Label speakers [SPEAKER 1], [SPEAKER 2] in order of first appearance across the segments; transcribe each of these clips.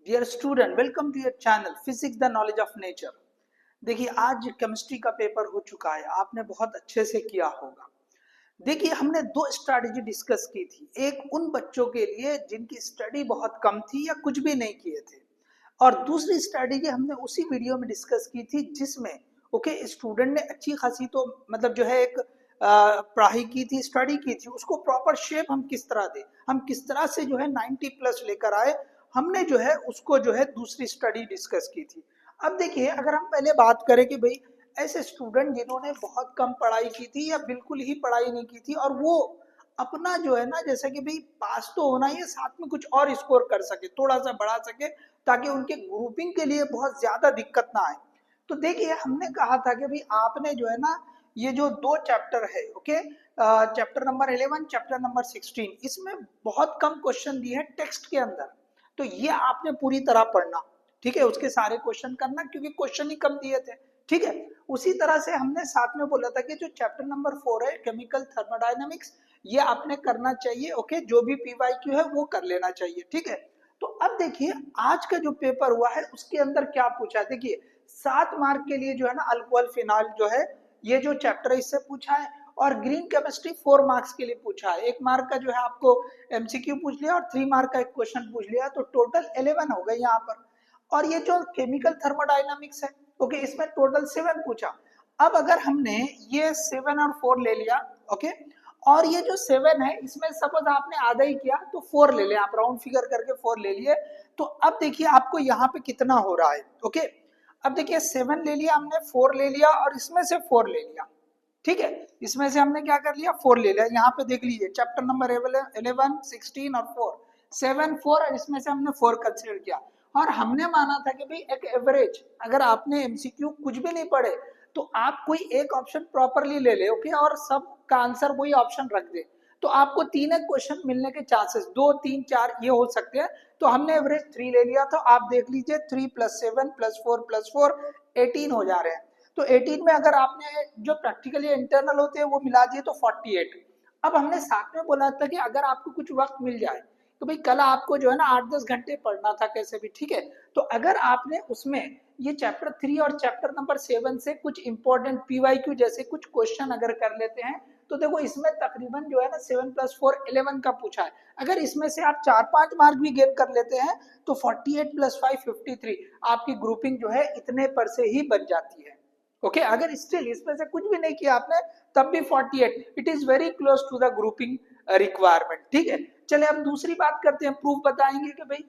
[SPEAKER 1] Dear student, welcome to your channel physics the knowledge of nature. देखिए, आज chemistry का paper हो चुका है, आपने बहुत अच्छे से किया होगा। देखिए, हमने दो स्ट्रैटेजी डिस्कस की थी। एक उन बच्चों के लिए जिनकी स्टडी बहुत कम थी या कुछ भी नहीं किए थे, और दूसरी स्ट्रैटेजी हमने उसी वीडियो में डिस्कस की थी जिसमें स्टूडेंट ने अच्छी खासी तो मतलब जो है एक पढ़ाई की थी, स्टडी की थी, उसको प्रॉपर शेप हम किस तरह दे, हम किस तरह से जो है 90 प्लस लेकर आए, हमने जो है उसको जो है दूसरी स्टडी डिस्कस की थी। अब देखिए, अगर हम पहले बात करें कि भाई ऐसे स्टूडेंट जिन्होंने बहुत कम पढ़ाई की थी या बिल्कुल ही पढ़ाई नहीं की थी, और वो अपना जो है ना, जैसे कि भाई पास तो होना ही है, साथ में कुछ और स्कोर कर सके, थोड़ा सा बढ़ा सके, ताकि उनके ग्रुपिंग के लिए बहुत ज्यादा दिक्कत ना आए। तो देखिए, हमने कहा था कि भाई आपने जो है ना, ये जो दो चैप्टर है, चैप्टर नंबर 11, चैप्टर नंबर 16, इसमें बहुत कम क्वेश्चन दिए हैं टेक्स्ट के अंदर। तो ये आपने पूरी तरह पढ़ना, ठीक है, उसके सारे क्वेश्चन करना, क्योंकि क्वेश्चन ही कम दिए थे, ठीक है। उसी तरह से हमने साथ में बोला था कि जो चैप्टर नंबर 4 है, केमिकल थर्मोडायनामिक्स, ये आपने करना चाहिए, ओके, जो भी पीवाईक्यू है वो कर लेना चाहिए, ठीक है। तो अब देखिए, आज का जो पेपर हुआ है उसके अंदर क्या पूछा है। देखिए, 7 मार्क के लिए जो है ना, अल्कोहल फिनॉल जो है, ये जो चैप्टर है इससे पूछा है, और ग्रीन केमिस्ट्री 4 मार्क्स के लिए पूछा है। 1 मार्क का जो है आपको एमसीक्यू पूछ लिया, और 3 मार्क का एक क्वेश्चन पूछ लिया, तो टोटल 11 हो गए यहाँ पर। और ये जो केमिकल थर्मोडायनामिक्स है, ओके, इसमें टोटल 7 पूछा। अब अगर हमने ये 7 और 4 ले लिया, ओके, और ये जो 7 है इसमें सपोज आपने आधा ही किया तो 4 ले लिया, आप राउंड फिगर करके 4 ले लिए। तो अब देखिए आपको यहाँ पे कितना हो रहा है, ओके। अब देखिए, 7 ले लिया हमने, 4 ले लिया, और इसमें से 4 ले लिया, ठीक है। इसमें से हमने क्या कर लिया, 4 ले लिया। यहाँ पे देख लीजिए, चैप्टर नंबर 11, 16 और 4, 7, 4, और इसमें से हमने 4 कंसिडर किया। और हमने माना था कि भाई एक एवरेज, अगर आपने एमसीक्यू कुछ भी नहीं पढ़े तो आप कोई एक ऑप्शन प्रॉपरली ले ले, ओके, और सब का आंसर वही ऑप्शन रख दे, तो आपको 3 एक क्वेश्चन मिलने के चांसेस 2, 3, 4 ये हो सकते हैं। तो हमने एवरेज 3 ले लिया था। आप देख लीजिए, 3 + 7 + 4 + 4 18 हो जा रहे हैं। तो 18 में अगर आपने जो प्रैक्टिकली इंटरनल होते हैं वो मिला दिए तो 48। अब हमने साथ में बोला था कि अगर आपको कुछ वक्त मिल जाए तो भाई कल आपको जो है ना 8-10 घंटे पढ़ना था कैसे भी, ठीक है। तो अगर आपने उसमें ये चैप्टर 3 और चैप्टर नंबर 7 से कुछ इंपॉर्टेंट पीवाईक्यू जैसे कुछ क्वेश्चन अगर कर लेते हैं, तो देखो इसमें तकरीबन जो है ना 7 + 4 11 का पूछा है। अगर इसमें से आप 4-5 मार्क भी गेन कर लेते हैं तो 48 + 5 53, आपकी ग्रुपिंग जो है इतने पर से ही बन जाती है, ओके। अगर स्टिल इसमें से कुछ भी नहीं किया आपने तब भी 48, it is very close to the grouping requirement, ठीक है। चले अब दूसरी बात करते हैं, प्रूफ बताएंगे कि भाई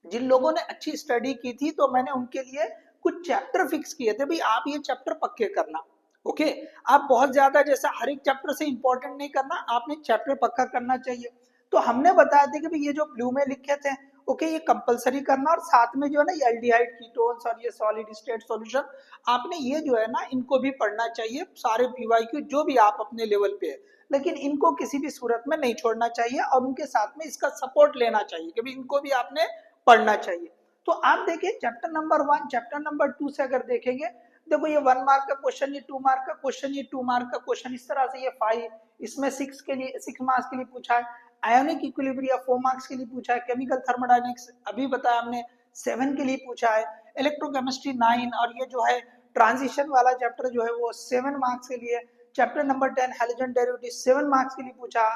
[SPEAKER 1] जिन लोगों ने अच्छी स्टडी की थी तो मैंने उनके लिए कुछ चैप्टर फिक्स किए थे, भाई आप ये चैप्टर पक्के करना, ओके। आप बहुत ज्यादा जैसा हर एक चैप्टर से इंपॉर्टेंट नहीं करना, आपने चैप्टर पक्का करना चाहिए। तो हमने बताया था कि भाई ये जो ब्लू में लिखे थे, ओके, ये कंपलसरी करना, और साथ में जो है ना ये एल्डिहाइड कीटोन्स और ये सॉलिड स्टेट सॉल्यूशन, आपने ये जो है ना इनको भी पढ़ना चाहिए, सारे पीवाईक्यू जो भी आप अपने लेवल पे है, लेकिन इनको किसी भी सूरत में नहीं छोड़ना चाहिए, और उनके साथ में इसका सपोर्ट लेना चाहिए कि भाई इनको भी आपने पढ़ना चाहिए। तो आप देखिए, चैप्टर नंबर 1, चैप्टर नंबर 2 से अगर देखेंगे, देखो ये 1 मार्क का क्वेश्चन, ये 2 मार्क का क्वेश्चन, ये 2 मार्क का क्वेश्चन, इस तरह से ये 5, इसमें 6 के लिए 6 मार्क्स के लिए पूछा है। आयोनिक इक्विलिब्रियम 4 मार्क्स के लिए पूछा है। केमिकल थर्मोडायनेमिक्स अभी बताया हमने 7 के लिए पूछा है। इलेक्ट्रोकेमिस्ट्री 9, और ये जो है ट्रांजिशन वाला चैप्टर जो है वो 7 मार्क्स के लिए। Chapter number 10 halogen derivative 7 marks के लिए पूछा।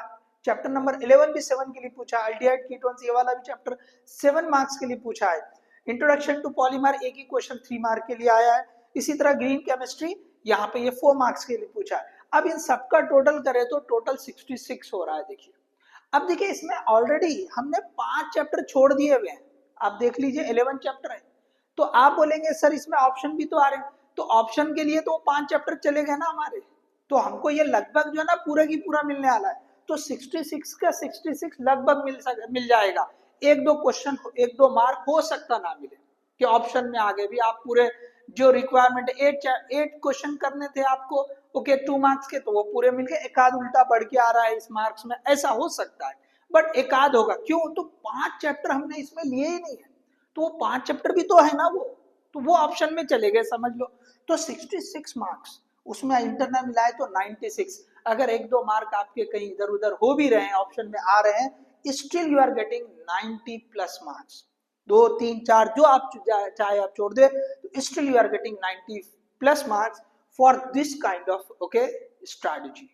[SPEAKER 1] चैप्टर नंबर 11 भी 7 के लिए पूछा। अल्डिहाइड कीटोन्स ये वाला भी चैप्टर 7 मार्क्स के लिए पूछा है। इंट्रोडक्शन टू पॉलीमर एक ही क्वेश्चन 3 मार्क के लिए आया है। इसी तरह ग्रीन केमिस्ट्री यहाँ पे ये 4 मार्क्स के लिए पूछा है। अब इन सबका टोटल करें तो टोटल 66 हो रहा है। देखिए, अब देखिए इसमें ऑलरेडी हमने 5 चैप्टर छोड़ दिए हुए हैं। आप देख लीजिए 11 चैप्टर है, तो आप बोलेंगे सर इसमें ऑप्शन भी तो आ रहे हैं, तो ऑप्शन के लिए तो 5 चैप्टर चले गए ना हमारे, तो हमको ये लगभग जो है ना पूरा की पूरा मिलने वाला है। तो 66 का 66 लगभग मिल जाएगा। एक दो क्वेश्चन, एक दो मार्क हो सकता ना मिले कि ऑप्शन में आगे भी आप पूरे जो रिक्वायरमेंट 8 क्वेश्चन करने थे आपको, ओके, 2 मार्क्स के, तो वो पूरे मिल गए। एक आध उल्टा बढ़ के आ रहा है इस मार्क्स में, ऐसा हो सकता है, बट एक आध होगा। क्यों? तो 5 चैप्टर हमने इसमें लिए ही नहीं है, तो वो 5 चैप्टर भी तो है ना, तो वो ऑप्शन में चले गए, समझ लो। तो 66 मार्क्स, उसमें इंटरनल मिलाए तो 96। अगर एक दो मार्क आपके कहीं इधर उधर हो भी रहे हैं, ऑप्शन में आ रहे हैं, still you are getting 90+ marks. 2 3 4 जो आप चाहे आप छोड़ दे, तो still you are getting 90 plus marks for this kind of okay strategy.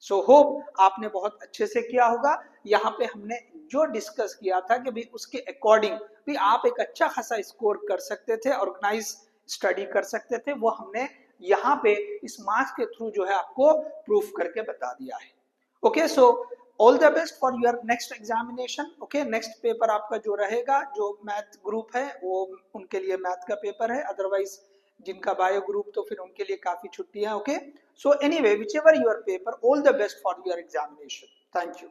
[SPEAKER 1] So hope आपने बहुत अच्छे से किया होगा। यहाँ पे हमने जो डिस्कस किया था कि भाई उसके अकॉर्डिंग भी आप एक अच्छा खासा स्कोर कर सकते थे, ऑर्गेनाइज स्टडी कर सकते थे, वो हमने यहाँ पे इस मार्क्स के थ्रू जो है आपको प्रूफ करके बता दिया है। Okay, so all the best for your next examination. Okay, next paper आपका जो रहेगा, जो मैथ ग्रुप है वो उनके लिए मैथ का पेपर है, अदरवाइज जिनका बायो ग्रुप तो फिर उनके लिए काफी छुट्टियां। Okay, so anyway which ever your paper, all the best for your examination. Thank you.